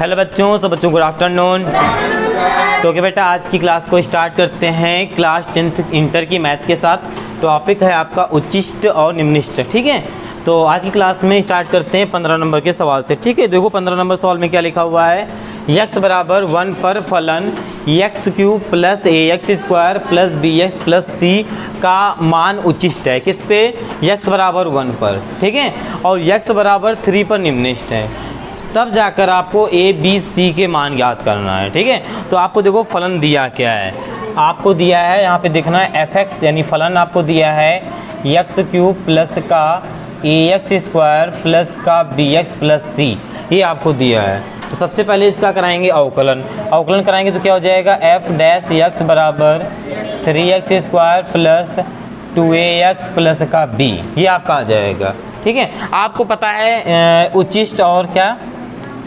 Hello बच्चों, सब बच्चों गुड आफ्टरनून। तो क्या बेटा, आज की क्लास को स्टार्ट करते हैं क्लास 10th इंटर की मैथ के साथ। टॉपिक है आपका उच्चिष्ट और निम्निष्ट। ठीक है, तो आज की क्लास में स्टार्ट करते हैं 15 नंबर के सवाल से। ठीक है, देखो 15 नंबर सवाल में क्या लिखा हुआ है। x बराबर 1 पर फलन x cube plus a x square plus b x plus c का मान उच्चिष्ट है। किस पे? x बराबर 1 पर। ठीक है, और x बराबर 3 पर निम्निष्ट है। तब जाकर आपको ए बी सी के मान ज्ञात करना है। ठीक है, तो आपको देखो फलन दिया क्या है। आपको दिया है, यहाँ पे देखना है fx, यानी फलन आपको दिया है एक्स क्यूब प्लस का ए एक्स स्क्वायर प्लस का बी एक्स प्लस सी, ये आपको दिया है। तो सबसे पहले इसका कराएंगे अवकलन। अवकलन कराएंगे तो क्या हो जाएगा, एफ डैश एक्स बराबर 3x square plus 2ax plus का b, ये आपका आ जाएगा। ठीक है, आपको पता है उच्चिष्ट और क्या,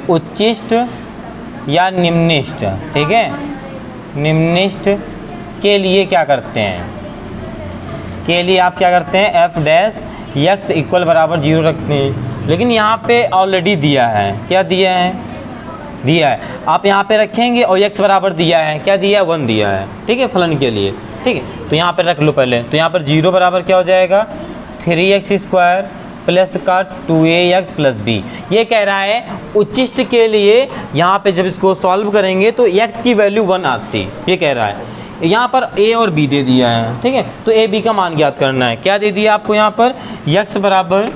उच्चिष्ट या निम्निष्ट। ठीक है, निम्निष्ट के लिए क्या करते हैं, के लिए आप क्या करते हैं, एफ डैश एक्स इक्वल बराबर 0 रखते हैं। लेकिन यहाँ पे ऑलरेडी दिया है, क्या दिया है, दिया है आप यहाँ पे रखेंगे, और x बराबर दिया है, क्या दिया है, 1 दिया है। ठीक है, फलन के लिए। ठीक है, तो यहाँ पे रख लो पहले। तो यहाँ पर 0 बराबर क्या हो जाएगा, 3x स्क्वायर प्लस का 2ax प्लस b। ये कह रहा है उच्चिष्ट के लिए यहाँ पे जब इसको सॉल्व करेंगे तो x की वैल्यू 1 आती, ये कह रहा है। यहाँ पर a और b दे दिया है। ठीक है, तो a b का मान ज्ञात करना है। क्या दे दिया आपको, यहाँ पर x बराबर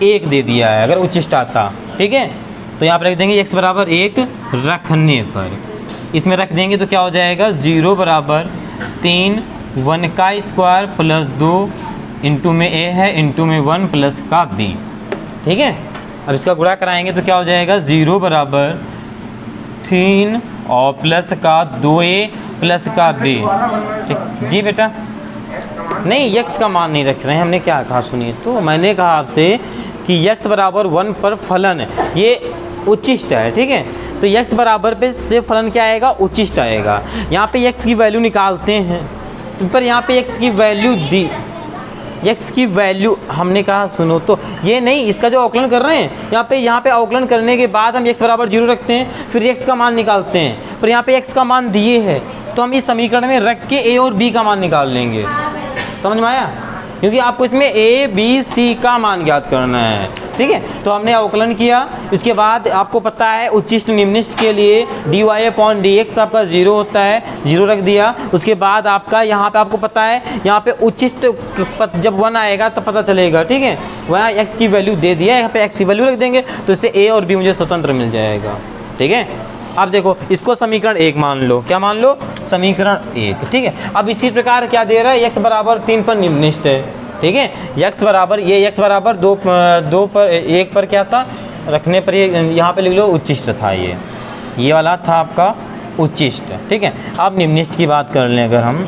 1 दे दिया है अगर उच्चिष्ट आता। ठीक है, तो यहाँ पर रख देंगे x बराबर 1 रखने पर, इसमें रख देंगे तो क्या हो जाएगा, 0 बराबर 3 1 का स्क्वायर प्लस 2 इंटू में a है इंटू में 1 प्लस का b। ठीक है, अब इसका गुणा कराएंगे तो क्या हो जाएगा, 0 बराबर 3 और प्लस का 2a प्लस का b। ठीक जी बेटा, नहीं x का मान नहीं रख रहे हैं, हमने क्या कहा सुनिए। तो मैंने कहा आपसे कि x बराबर 1 पर फलन ये उच्चिष्ट है। ठीक है, तो x बराबर पे से फलन क्या आएगा, उच्चिष्ट आएगा। यहाँ पे x की वैल्यू निकालते हैं, पर यहाँ पे x की वैल्यू दी, x की वैल्यू हमने कहा सुनो, तो ये नहीं, इसका जो अवकलन कर रहे हैं यहाँ पे अवकलन करने के बाद हम x बराबर 0 रखते हैं, फिर x का मान निकालते हैं। पर यहाँ पे x का मान दिए है, तो हम इस समीकरण में रख के a और b का मान निकाल लेंगे। समझ में आया? क्योंकि आपको इसमें a b c का मान ज्ञात करना है। ठीक है, तो हमने अवकलन किया। इसके बाद आपको पता है उच्चिष्ट निम्निष्ट के लिए dy/dx आपका 0 होता है, 0 रख दिया। उसके बाद आपका यहाँ पे आपको पता है, यहाँ पे उच्चिष्ट जब 1 आएगा तब पता चलेगा। ठीक है, वहाँ x की वैल्यू दे दिया है, यहाँ पे x की वैल्यू रख देंगे तो इससे a और b मुझे स्वतंत्र मिल जाएगा। ठीक है, अब देखो इसको समीकरण 1 मान लो। क्या मान लो, समीकरण 1। ठीक है, अब इसी प्रकार क्या दे रहा है, x बराबर 3 पर निम्निष्ट है। ठीक है, x बराबर, ये x बराबर 2 पर 1 पर क्या था, रखने पर ये यहाँ पे लिख लो उच्चिष्ट था, ये वाला था आपका उच्चिष्ट। ठीक है, अब निम्निष्ट की बात कर लें अगर हम,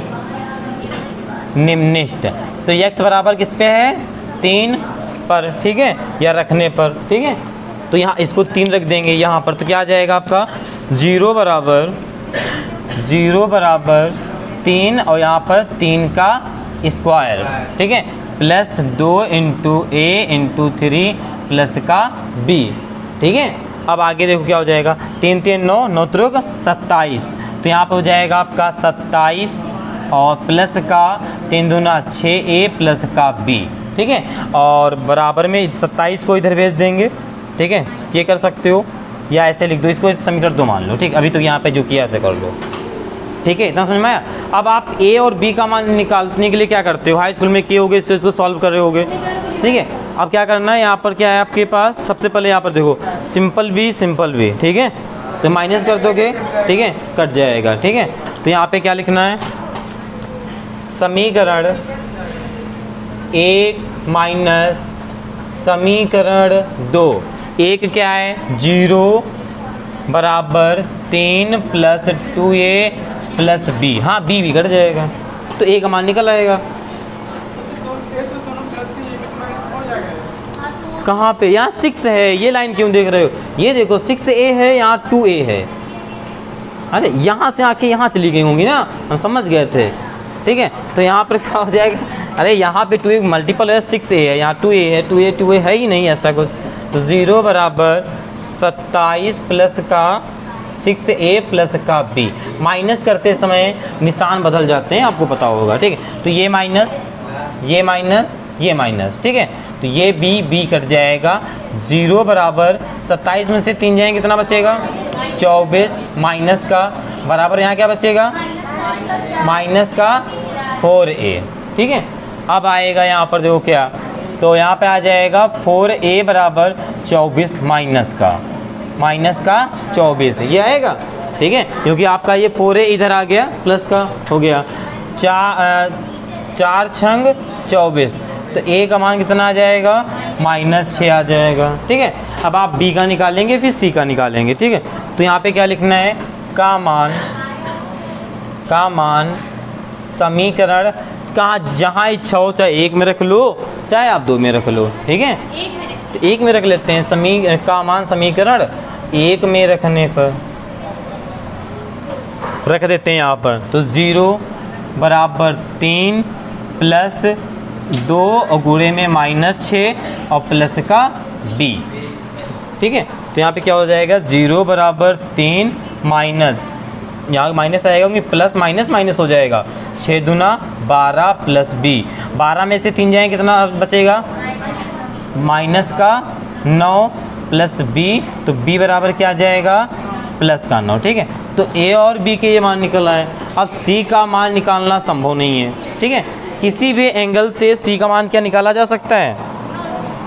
निम्निष्ट तो x बराबर किस पे है, 3 पर। ठीक है, या रखने पर। ठीक है, तो यहाँ इसको 3 रख देंगे यहाँ पर, तो क्या आ जाएगा आपका 0 बराबर 3 और यहाँ पर 3 का स्क्वायर। ठीक है, plus 2 into a into 3 plus का b। ठीक है, अब आगे देखो क्या हो जाएगा, 3 3 9 9 त्रिक 27, तो यहाँ पे हो जाएगा आपका 27 और प्लस का 3 दूना 6a प्लस का b। ठीक है, और बराबर में 27 को इधर भेज देंगे। ठीक है, ये कर सकते हो या ऐसे लिख दो, इसको समीकरण 2 मान लो। ठीक, अभी तो यहाँ पे जो किया ऐसे कर लो। ठीक है, इतना समझ में आया? अब आप a और b का मान निकालने के लिए क्या करते हो, हाई स्कूल में किए होगे, इसको सॉल्व कर रहे होगे। ठीक है, अब क्या करना है, यहाँ पर क्या है आपके पास, सबसे पहले यहाँ पर देखो सिंपल b। ठीक है, तो माइनस कर दोगे, ठीक है, कट जाएगा। ठीक है, तो यहाँ पे क्या लिखना है, समीकरण 1 माइनस समीकरण 2। 1 क्या है, 0 बराबर 3 प्लस 2a प्लस b। हाँ, b भी कट जाएगा तो a का मान निकल आएगा। कहाँ पे, यहाँ 6 है, ये लाइन क्यों देख रहे हो, ये देखो 6a है, यहाँ 2a है। अरे यहाँ से आके यहाँ चली गई होंगी ना, हम समझ गए थे। ठीक है, तो यहाँ पर क्या हो जाएगा, अरे यहाँ पे 2a मल्टीपल है, 6a है, यहाँ 2a है, 2a है ही नहीं ऐसा कुछ। तो 0 बराबर 27 प्लस का 6a प्लस का b। माइनस करते समय निशान बदल जाते हैं, आपको पता होगा, ठीक है। तो ये माइनस, ये माइनस, ये माइनस, ठीक है। तो ये b कट जाएगा। 0 बराबर 27 में से 3 जाएंगे, कितना बचेगा? 24 माइनस का बराबर यहाँ क्या बचेगा? माइनस का 4a, ठीक है। अब आएगा यहाँ पर देखो क्या, तो यहाँ पे आ जाएगा 4a बराबर 24 माइनस का 24, ये आएगा, ठीक है। क्योंकि आपका ये 4a इधर आ गया, प्लस का हो गया 4 छंग 24, तो a का मान कितना आ जाएगा? -6 आ जाएगा, ठीक है। अब आप b का निकालेंगे, फिर c का निकालेंगे, ठीक है। तो यहाँ पे क्या लिखना है? का मान समीकरण कहाँ जहाँ इच्छा हो, चाहे 1 में रख लो, चाहे आप 2 में रख लो, ठीक है। तो 1 में रख लेते हैं। का मान समीकरण 1 में रखने पर रख देते हैं यहाँ पर, तो 0 बराबर 3 प्लस 2 और गुणे में -6 और प्लस का b, ठीक है। तो यहाँ पे क्या हो जाएगा? 0 बराबर 3 माइनस, यहाँ माइनस आएगा क्योंकि प्लस माइनस माइनस हो जाएगा, 6 दूना 12 प्लस b। 12 में से 3 जाएंगे, कितना बचेगा? माइनस का 9 प्लस b, तो b बराबर क्या आ जाएगा? प्लस का 9, ठीक है। तो a और b के ये मान निकल आए। अब c का मान निकालना संभव नहीं है, ठीक है। किसी भी एंगल से c का मान क्या निकाला जा सकता है?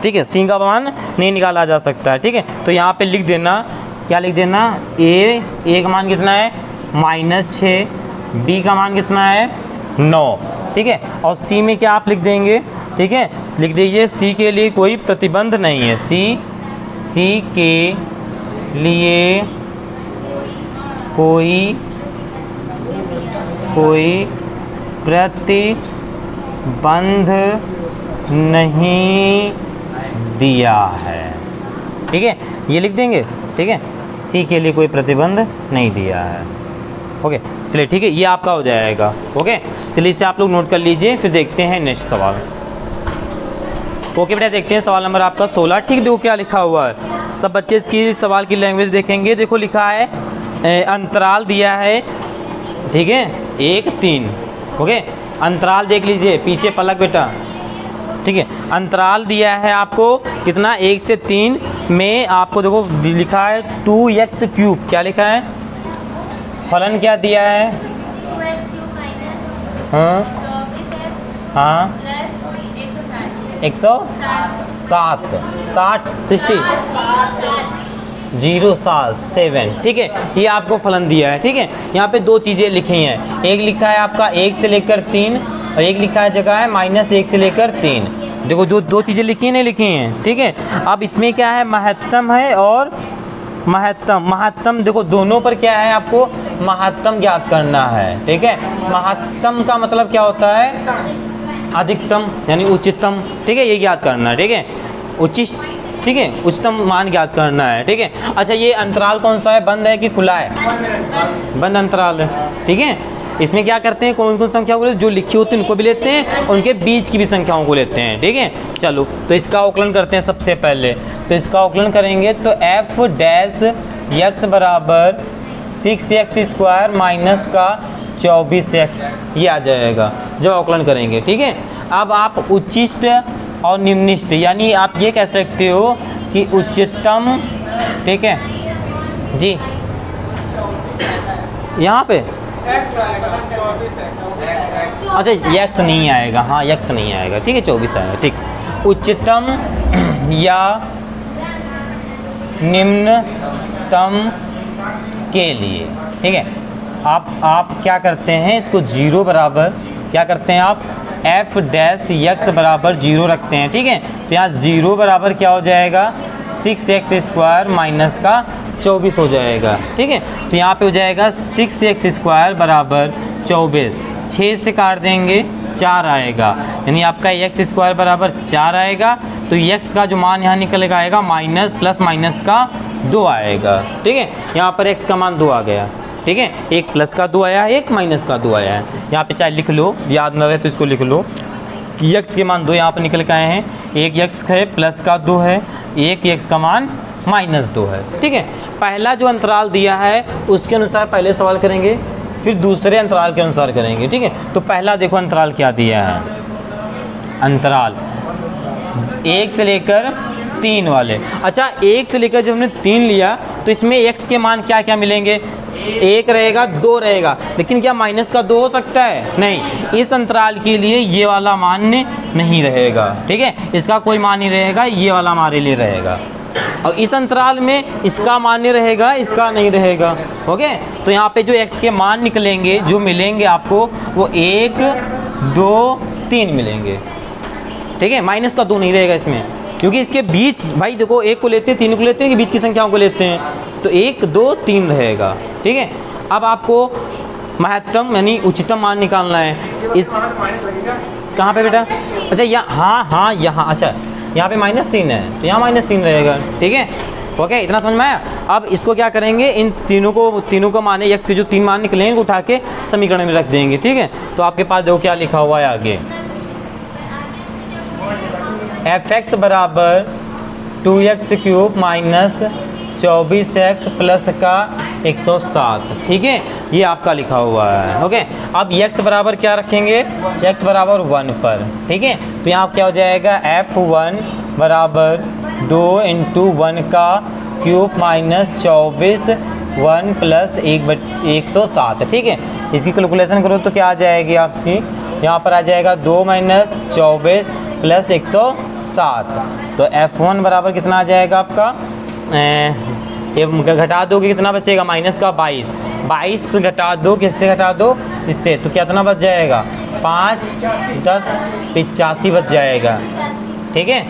ठीक है, c का मान नहीं निकाला जा सकता है, ठीक है। तो यहाँ पे लिख देना, क्या लिख देना? a का मान कितना है? -6, b का मान कितना है? 9, ठीक है। और c में क्या आप लिख देंगे? ठीक है, लिख दीजिए c के लिए कोई प्रतिबंध नहीं है। c के लिए कोई प्रतिबंध नहीं दिया है, ठीक है, ये लिख देंगे, ठीक है। सी के लिए कोई प्रतिबंध नहीं दिया है, ओके। चलिए ठीक है, ये आपका हो जाएगा, ओके। चलिए इसे आप लोग नोट कर लीजिए, फिर देखते हैं नेक्स्ट सवाल। ओके बेटा, देखते हैं सवाल नंबर आपका 16। ठीक, देखो क्या लिखा हुआ है, सब बच्चे इसकी सवाल की लैंग्वेज देखेंगे। देखो लिखा है अंतराल दिया है, ठीक है, 1 3, ओके। अंतराल देख लीजिए, पीछे पलक बेटा, ठीक है। अंतराल दिया है आपको कितना? 1 से 3 में आपको देखो लिखा है 2x³। क्या लिखा है? फलन क्या दिया है? 2x³ हाँ 160 067, ठीक है। ये आपको फलन दिया है, ठीक है। यहाँ पे दो चीज़ें लिखी हैं, एक लिखा है आपका 1 से लेकर 3 और एक लिखा है जगह है -1 से लेकर 3। देखो जो दो चीज़ें लिखी नहीं लिखी हैं, ठीक है। अब इसमें क्या है? महत्तम है और महत्तम देखो दोनों पर क्या है, आपको महत्तम ज्ञात करना है, ठीक है। महत्तम का मतलब क्या होता है? अधिकतम यानी उच्चतम, ठीक है, ये ज्ञात करना है, ठीक है। उचित, ठीक है, उच्चतम मान ज्ञात करना है, ठीक है। अच्छा, ये अंतराल कौन सा है? बंद है कि खुला है? बंद अंतराल है, ठीक है। इसमें क्या करते हैं, कौन कौन संख्याओं को जो लिखी होती है उनको भी लेते हैं, उनके बीच की भी संख्याओं को लेते हैं, ठीक है। चलो तो इसका आकलन करते हैं सबसे पहले। तो इसका आकलन करेंगे तो f डैश x बराबर 6x² माइनस का 24x, ये आ जाएगा जो आकलन करेंगे, ठीक है। अब आप उच्चिष्ट और निम्निष्ट, यानी आप ये कह सकते हो कि उच्चतम, ठीक है जी, यहाँ पे अच्छा x नहीं आएगा, हाँ x नहीं आएगा, ठीक है, 24 आएगा, ठीक। उच्चतम या निम्नतम के लिए, ठीक है, आप क्या करते हैं, इसको 0 बराबर क्या करते हैं आप? f डैश x बराबर 0 रखते हैं, ठीक है। तो यहाँ 0 बराबर क्या हो जाएगा? 6x² माइनस का 24 हो जाएगा, ठीक है। तो यहाँ पे हो जाएगा 6x² बराबर 24, 6 से काट देंगे 4 आएगा, यानी आपका x² बराबर 4 आएगा। तो x का जो मान यहाँ निकल आएगा माइनस प्लस माइनस का 2 आएगा, ठीक है। यहाँ पर x का मान 2 आ गया, ठीक है। एक प्लस का 2 आया है, एक माइनस का 2 आया है। यहाँ पे चाहे लिख लो, याद न रहे तो इसको लिख लो कि x के मान 2 यहाँ पर निकल के आए हैं। एक x है प्लस का 2 है, एक x का मान -2 है। ठीक है, पहला जो अंतराल दिया है उसके अनुसार पहले सवाल करेंगे, फिर दूसरे अंतराल के अनुसार करेंगे। ठीक है, तो पहला देखो अंतराल क्या दिया है, अंतराल 1 से लेकर 3 वाले। अच्छा, 1 से लेकर जब हमने 3 लिया तो इसमें x के मान क्या क्या मिलेंगे, 1 रहेगा, 2 रहेगा, लेकिन क्या -2 हो सकता है? नहीं, इस अंतराल के लिए ये वाला मान्य नहीं रहेगा। ठीक है, इसका कोई मान नहीं रहेगा, ये वाला हमारे लिए रहेगा। और इस अंतराल में इसका मान्य रहेगा, इसका नहीं रहेगा। ओके, तो यहाँ पे जो x के मान निकलेंगे, जो मिलेंगे आपको, वो 1, 2, 3 मिलेंगे। ठीक है, -2 नहीं रहेगा इसमें, क्योंकि इसके बीच भाई देखो 1 को लेते हैं, 3 को लेते हैं, कि बीच की संख्याओं को लेते हैं, तो 1, 2, 3 रहेगा। ठीक है, अब आपको महत्तम यानी उच्चतम मान निकालना है। इस कहाँ पे बेटा? अच्छा, यहाँ, हाँ यहाँ, अच्छा यहाँ पे -3 है, तो यहाँ -3 रहेगा। ठीक है, ओके, इतना समझ में आया। अब इसको क्या करेंगे, इन तीनों को माने x के जो 3 मान निकलेंगे इनको उठा के समीकरण में रख देंगे। ठीक है, तो आपके पास देखो क्या लिखा हुआ है आगे, fx बराबर 2x³ माइनस 24x प्लस का 107। ठीक है, ये आपका लिखा हुआ है। ओके, अब x बराबर क्या रखेंगे, x बराबर 1 पर। ठीक है, तो यहाँ क्या हो जाएगा, f1 बराबर 2 × 1 का क्यूब माइनस 24 1 प्लस 107। ठीक है, इसकी कैलकुलेशन करो तो क्या आ जाएगी आपकी, यहाँ पर आ जाएगा 2 - 24 प्लस 107। तो f1 बराबर कितना आ जाएगा आपका, ये घटा दोगे कितना बचेगा, -22 घटा दो, किससे घटा दो, इससे, तो कितना बच जाएगा, 5, 10, 85 बच जाएगा। ठीक है,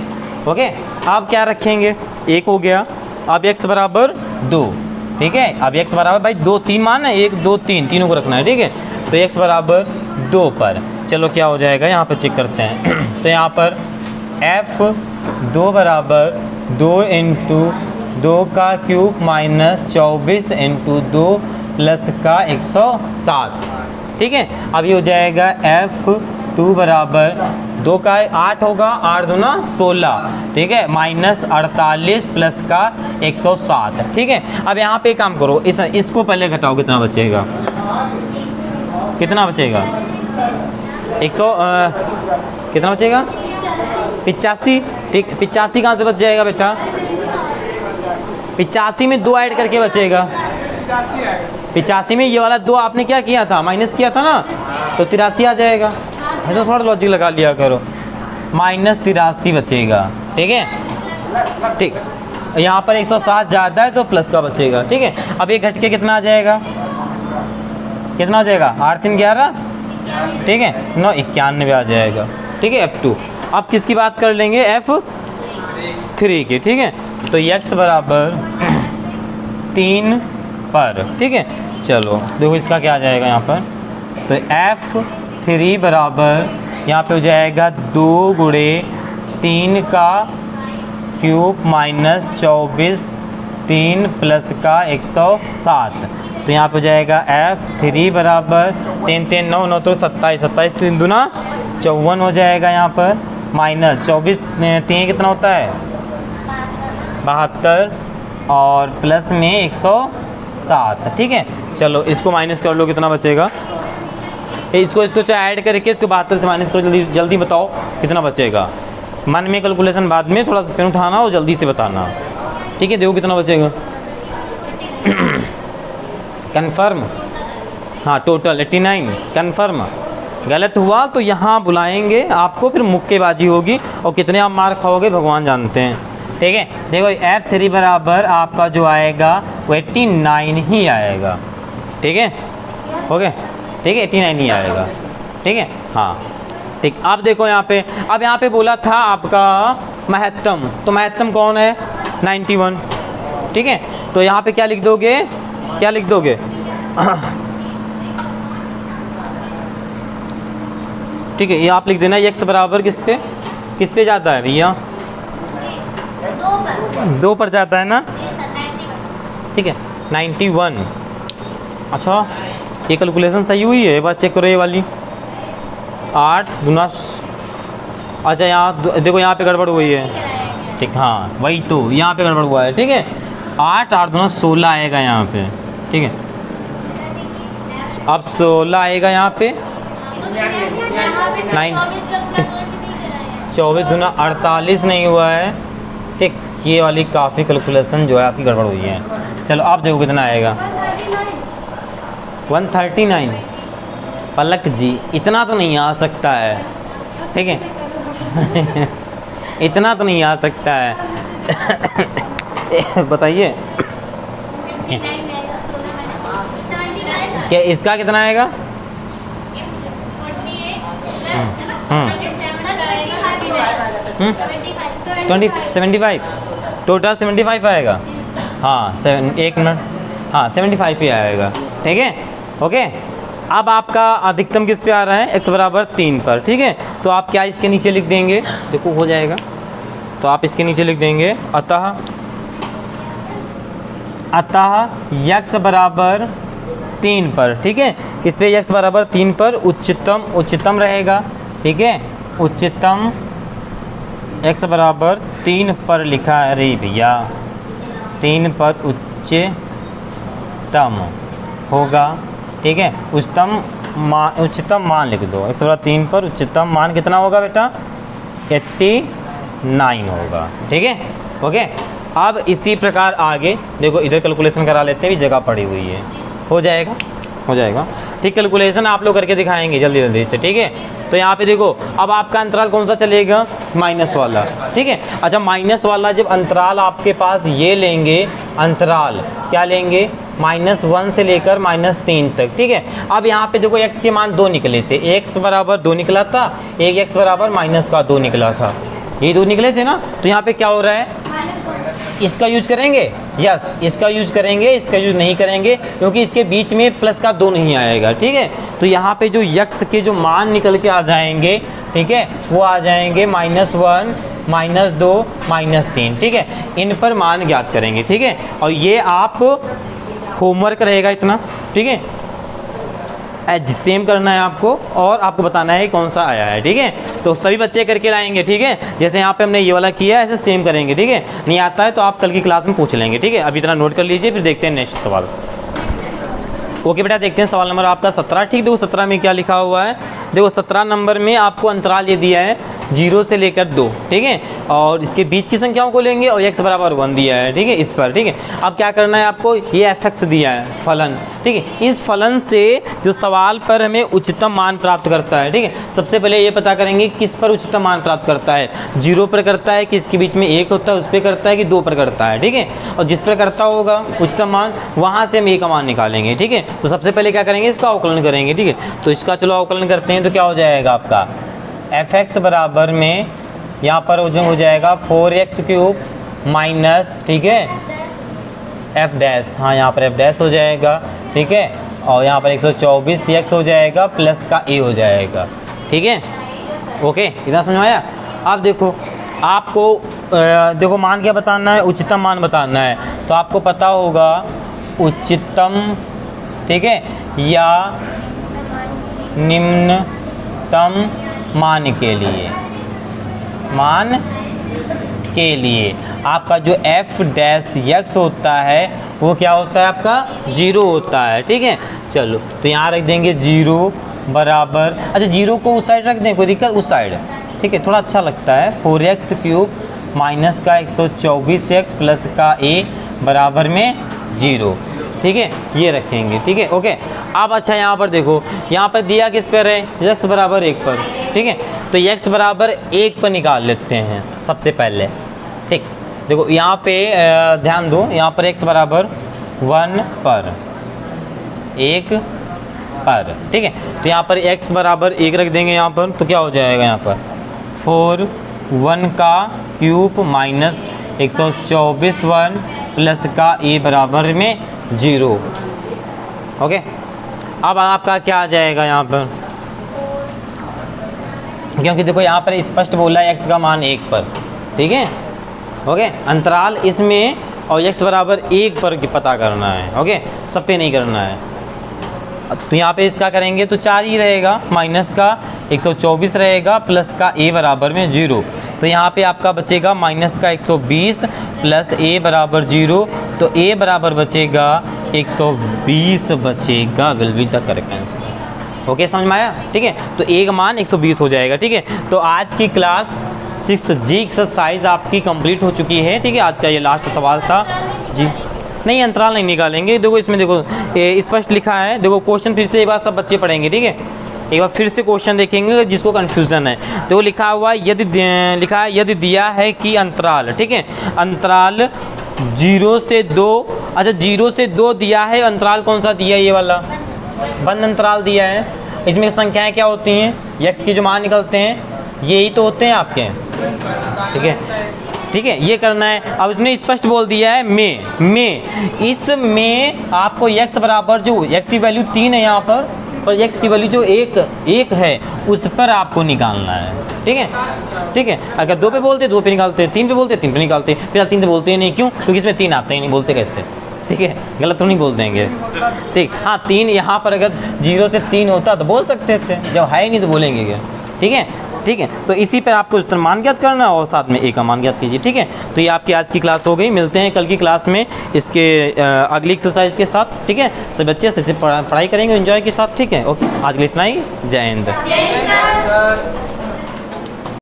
ओके, अब क्या रखेंगे, 1 हो गया। अब x बराबर 2। ठीक है, अब x बराबर भाई 2, 3 मान है, 1, 2, 3 तीनों को रखना है। ठीक है, तो x बराबर 2 पर चलो क्या हो जाएगा, यहाँ पर चेक करते हैं। तो यहाँ पर f2 बराबर 2 × 2 का क्यूब माइनस 24 × 2 प्लस का 107। ठीक है, अब ये हो जाएगा f2 बराबर 2 का 8 होगा, 8 दूना 16। ठीक है, -48 प्लस का 107। ठीक है, अब यहाँ पे काम करो, इसको पहले घटाओ, कितना बचेगा, कितना बचेगा, 100 कितना बचेगा, 85। ठीक, 85 कहाँ से बच जाएगा बेटा, 85 में 2 ऐड करके बचेगा, 85 में ये वाला 2 आपने क्या किया था, माइनस किया था ना, तो 83 आ जाएगा। तो थोड़ा लॉजिक लगा लिया करो, -83 बचेगा। ठीक है, ठीक, यहाँ पर 107 ज़्यादा है तो प्लस का बचेगा। ठीक है, अब ये घट के कितना आ जाएगा, कितना हो जाएगा, 8 3 11। ठीक है, 9 91 आ जाएगा। ठीक है, f2। अब किसकी बात कर लेंगे, f3 की। ठीक है, तो x बराबर 3 पर। ठीक है, चलो देखो इसका क्या आ जाएगा यहाँ पर, तो f3 बराबर यहाँ पे हो जाएगा 2 × 3 का क्यूब माइनस 24 3 प्लस का 107। तो यहाँ पे हो जाएगा f3 बराबर 3 3 9 9 तो 27 27 3 दूना 54 हो जाएगा। यहाँ पर माइनस 24 3 कितना होता है 72 और प्लस में 107। ठीक है, चलो इसको माइनस कर लो, कितना बचेगा, इसको चाहे ऐड करके इसको 72 से माइनस करो, जल्दी जल्दी बताओ कितना बचेगा। मन में कैलकुलेशन बाद में थोड़ा पेन उठाना और जल्दी से बताना। ठीक है, देखो कितना बचेगा कन्फर्म, हाँ टोटल 89 कन्फर्म। गलत हुआ तो यहाँ बुलाएंगे आपको, फिर मुक्केबाजी होगी और कितने आप मार्क खाओगे भगवान जानते हैं। ठीक है, देखो f3 बराबर आपका जो आएगा वो 89 ही आएगा। ठीक है, ओके, ठीक है 89 ही आएगा। ठीक है, हाँ ठीक। अब देखो यहाँ पे, अब यहाँ पे बोला था आपका महत्तम, तो महत्तम कौन है 91। ठीक है, तो यहाँ पे क्या लिख दोगे, क्या लिख दोगे ठीक है, ये आप लिख देना x बराबर किस पे जाता है भैया, 2 पर जाता है ना। ठीक है 91। अच्छा ये कैलकुलेशन सही हुई है, एक बार चेक करो ये वाली 8 गुना, अच्छा यहाँ देखो यहाँ पे गड़बड़ हुई है, ठीक, हाँ वही तो यहाँ पे गड़बड़ हुआ है। ठीक है, 8 8 दूना 16 आएगा यहाँ पे। ठीक है, अब 16 आएगा यहाँ पे, 24 दूना 48 नहीं हुआ है। ठीक, ये वाली काफ़ी कैलकुलेशन जो है आपकी गड़बड़ हुई है। चलो आप देखो कितना आएगा, 139। पलक जी इतना तो नहीं आ सकता है। ठीक है इतना तो नहीं आ सकता है बताइए क्या इसका कितना आएगा? 75 टोटल 75 आएगा। हाँ 1 मिनट, हाँ 75 ही आएगा। ठीक है, ओके। अब आपका अधिकतम किस पे आ रहा है? x बराबर 3 पर। ठीक है, तो आप क्या इसके नीचे लिख देंगे? देखो हो जाएगा, तो आप इसके नीचे लिख देंगे अतः x बराबर 3 पर। ठीक है, किस पे? x बराबर 3 पर उच्चतम रहेगा। ठीक है, उच्चतम x बराबर 3 पर लिखा है। अरे भैया 3 पर उच्चतम होगा। ठीक है, उच्चतम मान लिख दो। x बराबर 3 पर उच्चतम मान कितना होगा बेटा? 89 होगा। ठीक है, ओके। अब इसी प्रकार आगे देखो, इधर कैलकुलेशन करा लेते हैं, भी जगह पड़ी हुई है, हो जाएगा। ठीक, कैलकुलेशन आप लोग करके दिखाएंगे जल्दी जल्दी से। ठीक है, तो यहाँ पे देखो, अब आपका अंतराल कौन सा चलेगा? माइनस वाला। ठीक है, अच्छा माइनस वाला जब अंतराल आपके पास ये लेंगे, अंतराल क्या लेंगे? -1 से लेकर -3 तक। ठीक है, अब यहाँ पे देखो x के मान 2 निकले थे, x बराबर 2 निकला था, एक x बराबर -2 निकला था, ये 2 निकले थे ना। तो यहाँ पे क्या हो रहा है? इसका यूज करेंगे, यस इसका यूज करेंगे, इसका यूज नहीं करेंगे क्योंकि इसके बीच में प्लस का 2 नहीं आएगा। ठीक है, तो यहाँ पे जो x के जो मान निकल के आ जाएंगे, ठीक है, वो आ जाएंगे -1 -2 -3। ठीक है, इन पर मान ज्ञात करेंगे। ठीक है, और ये आप होमवर्क रहेगा इतना। ठीक है, सेम करना है आपको और आपको बताना है कौन सा आया है। ठीक है, तो सभी बच्चे करके लाएंगे। ठीक है, जैसे यहाँ पे हमने ये वाला किया है, ऐसे सेम करेंगे। ठीक है, नहीं आता है तो आप कल की क्लास में पूछ लेंगे। ठीक है, अभी इतना नोट कर लीजिए, फिर देखते हैं नेक्स्ट सवाल। ओके बेटा, देखते हैं सवाल नंबर आपका 17। ठीक, देखो 17 में क्या लिखा हुआ है? देखो 17 नंबर में आपको अंतराल ये दिया है 0 से लेकर 2। ठीक है, और इसके बीच की संख्याओं को लेंगे और x बराबर 1 दिया है। ठीक है, इस पर। ठीक है, अब क्या करना है आपको? ये fx दिया है, फलन। ठीक है, इस फलन से जो सवाल पर हमें उच्चतम मान प्राप्त करता है। ठीक है, सबसे पहले ये पता करेंगे किस पर उच्चतम मान प्राप्त करता है। 0 पर करता है कि इसके बीच में 1 होता है उस पर करता है कि 2 पर करता है। ठीक है, और जिस पर करता होगा उच्चतम मान, वहाँ से हम a का मान निकालेंगे। ठीक है, तो सबसे पहले क्या करेंगे? इसका अवकलन करेंगे। ठीक है, तो इसका चलो अवकलन करते हैं, तो क्या हो जाएगा आपका? fx बराबर में यहाँ पर हो जाएगा 4x³ माइनस, ठीक है, f डैश, हाँ यहाँ पर f डैश हो जाएगा। ठीक है, और यहाँ पर 124x हो जाएगा प्लस का a हो जाएगा। ठीक है, ओके, इतना समझ में आया? अब देखो, आपको देखो मान क्या बताना है? उच्चतम मान बताना है। तो आपको पता होगा उच्चतम, ठीक है, या निम्नतम मान के लिए आपका जो f डैश x होता है वो क्या होता है? आपका 0 होता है। ठीक है, चलो तो यहाँ रख देंगे 0 बराबर, अच्छा 0 को उस साइड रख दें, कोई दिक्कत? उस साइड। ठीक है, थोड़ा अच्छा लगता है। 4x³ माइनस का 124x प्लस का a बराबर में 0। ठीक है, ये रखेंगे। ठीक है, ओके। अब अच्छा यहाँ पर देखो, यहाँ पर दिया किस पर है? x बराबर 1 पर। ठीक है, तो x बराबर 1 पर निकाल लेते हैं सबसे पहले। ठीक, देखो यहाँ पे ध्यान दो, यहाँ पर x बराबर 1 पर, 1 पर। ठीक है, तो यहाँ पर x बराबर 1 रख देंगे यहाँ पर, तो क्या हो जाएगा? यहाँ पर 4 1 का क्यूब माइनस 124 1 प्लस का a बराबर में 0। ओके, अब आपका क्या आ जाएगा यहाँ पर? क्योंकि देखो यहाँ पर स्पष्ट बोला है x का मान 1 पर। ठीक है, ओके, अंतराल इसमें और x बराबर 1 पर पता करना है। ओके, सब पे नहीं करना है। तो यहाँ पे इसका करेंगे तो 4 ही रहेगा, माइनस का 124 रहेगा प्लस का a बराबर में 0। तो यहाँ पे आपका बचेगा माइनस का 120 प्लस a बराबर 0, तो a बराबर बचेगा 120 बचेगा, will be the correct answer. Okay, समझ में आया? ठीक है, तो a का मान 120 हो जाएगा। ठीक है, तो आज की क्लास 6G एक्सरसाइज आपकी कंप्लीट हो चुकी है। ठीक है, आज का ये लास्ट सवाल था जी। नहीं, अंतराल नहीं निकालेंगे। देखो इसमें देखो स्पष्ट लिखा है, देखो क्वेश्चन फिर से एक बार सब बच्चे पढ़ेंगे। ठीक है, एक बार फिर से क्वेश्चन देखेंगे जिसको कंफ्यूजन है। तो लिखा हुआ यदि दिया है कि अंतराल, ठीक है, अंतराल 0 से 2, अच्छा 0 से 2 दिया है, अंतराल कौन सा दिया है? ये वाला बंद अंतराल दिया है। इसमें संख्याएं क्या होती हैं? x के जो मान निकलते हैं यही तो होते हैं आपके। ठीक है, ठीक है, ये करना है। अब इसने स्पष्ट बोल दिया है में इसमें आपको x बराबर, जो x की वैल्यू 3 है यहाँ पर, और x की वैल्यू जो एक है उस पर आपको निकालना है। ठीक है, ठीक है, अगर 2 पे बोलते 2 पे निकालते, 3 पे बोलते 3 पे निकालते, फिर 3 पे बोलते नहीं, क्यों? क्योंकि इसमें 3 आते ही नहीं, बोलते कैसे? ठीक है, गलत तो नहीं बोल देंगे। ठीक, हाँ 3 यहाँ पर अगर 0 से 3 होता तो बोल सकते थे, जब है ही नहीं तो बोलेंगे क्या? ठीक है, ठीक है, तो इसी पर आपको इस तरह मान ज्ञात करना और साथ में a का मान ज्ञात कीजिए। ठीक है, तो ये आपकी आज की क्लास हो गई। मिलते हैं कल की क्लास में इसके अगली एक्सरसाइज के साथ। ठीक है, सब बच्चे अच्छे से पढ़ाई करेंगे एंजॉय के साथ। ठीक है, ओके, आज के लिए इतना ही। जय हिंद।